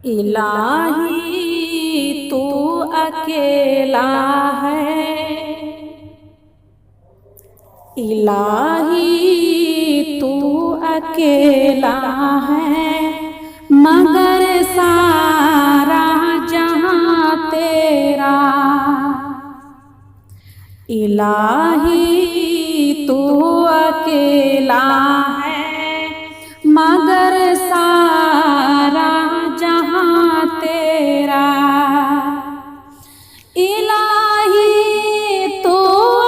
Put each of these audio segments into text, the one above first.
इलाही तू अकेला है, इलाही तू अकेला है, मगर सारा जहां तेरा। इलाही तू अकेला है, मगर सारा जहां तेरा। इलाही तू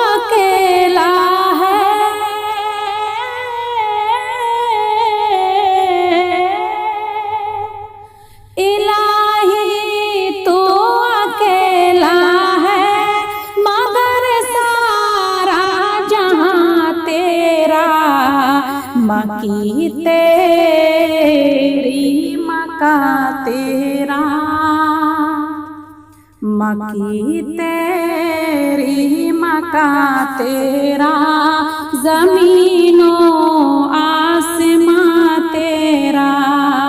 अकेला है, इलाही तू अकेला है, मगर सारा जहां तेरा। मकी तेरी मका तेरा, मकी तेरी मका तेरा, ज़मीनों आसमां तेरा।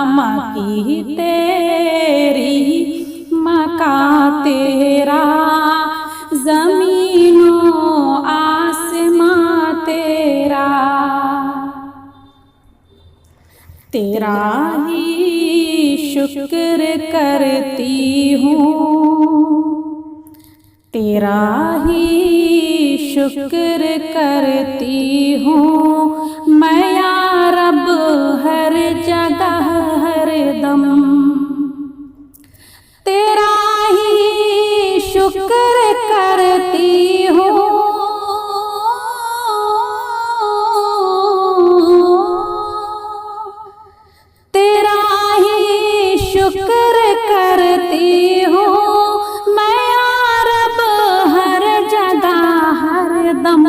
मकी तेरी मका तेरा, ज़मीनों आसमां तेरा। तेरा ही शुक्र करती हूँ, तेरा ही शुक्र करती हूँ मैं या रब, हर जगह हर दम। तेरा ही शुक्र करती हूँ, तेरा ही शुक्र करती हूँ मैं या रब, हर जगह हर दम।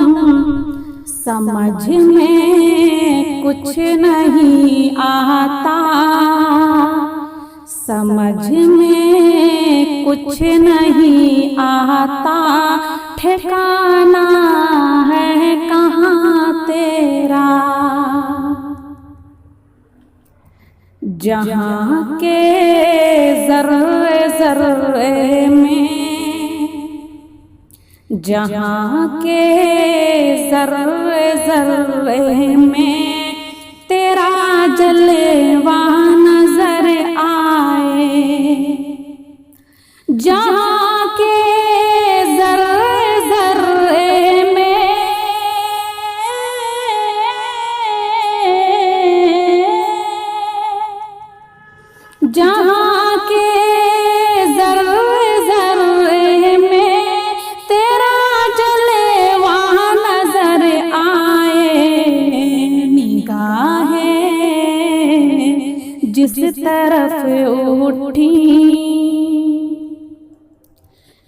समझ में कुछ नहीं आता, समझ में कुछ नहीं आता, ठिकाना है कहाँ तेरा। जहाँ के ज़र्रे ज़र्रे में, जहाँ के ज़र्रे ज़र्रे में तेरा जलवा नजर आए। जहाँ के ज़र्रे ज़र्रे में, जहाँ के ज़र्रे ज़र्रे में तेरा जलवा नजर आए। निगाहें जिस तरफ उठी,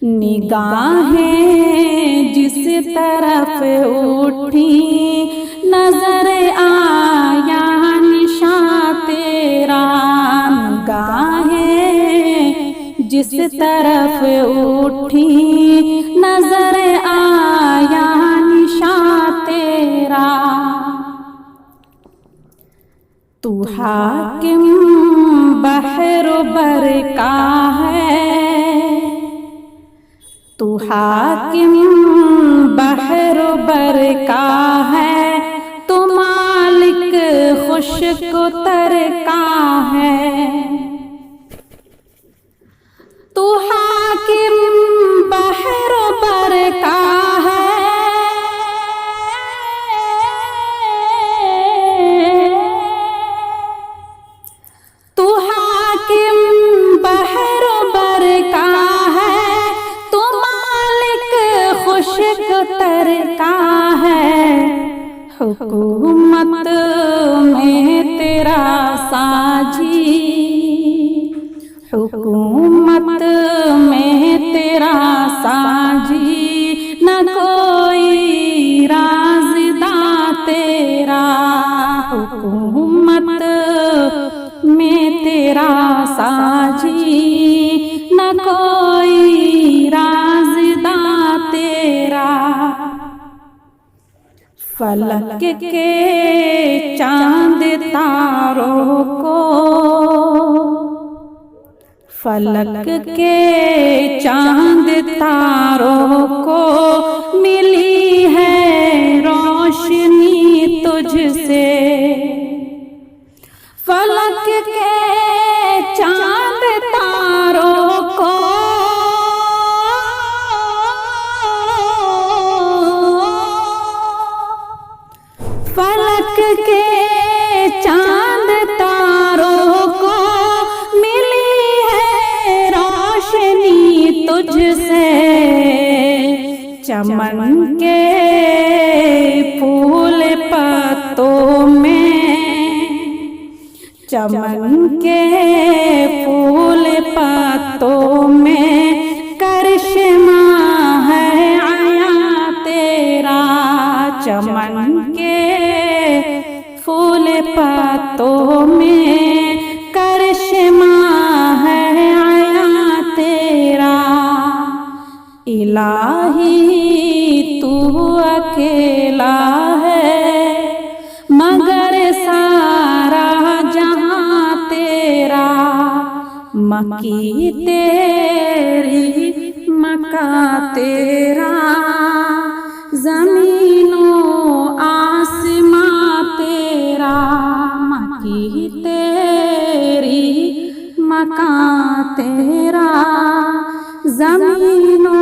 निगाहें जिस तरफ उठी, नजर आया निशान तेरा। निगाहें जिस तरफ उठी, नजर आया निशान तेरा। तू हाकिम बहरो बर का है, तू हाकिम बहरो बर का है, तू मालिक खुशको तर का है। तू हाकिम बहरो बर का है, तू हाकिम बहरो बर का है, तू मालिक खुशको तर का है। हुकूमत में तेरा साजी, हुकूमत में तेरा साजी, न कोई राज़दा तेरा। हुकूमत में तेरा साजी, न कोई राज़दा तेरा। फलक के चांद तारों को, फलक के चांद तारों को मिली है रोशनी तुझसे। फलक के चांद तारों को फलक के चांद तारों को मिली है रोशनी तुझसे। चमन के फूल पत्तों में, चमन के फूल पत्तों में करिश्मा है आया तेरा। चमन के फूल पत्तों में करिश्मा है आया तेरा। इलाही तू अकेला है मगर सारा जहां तेरा। मक्की तेरी मक्का तेरा, ज़मीनो आसमां तेरा। मक्की तेरी मक्का तेरा, ज़मीनो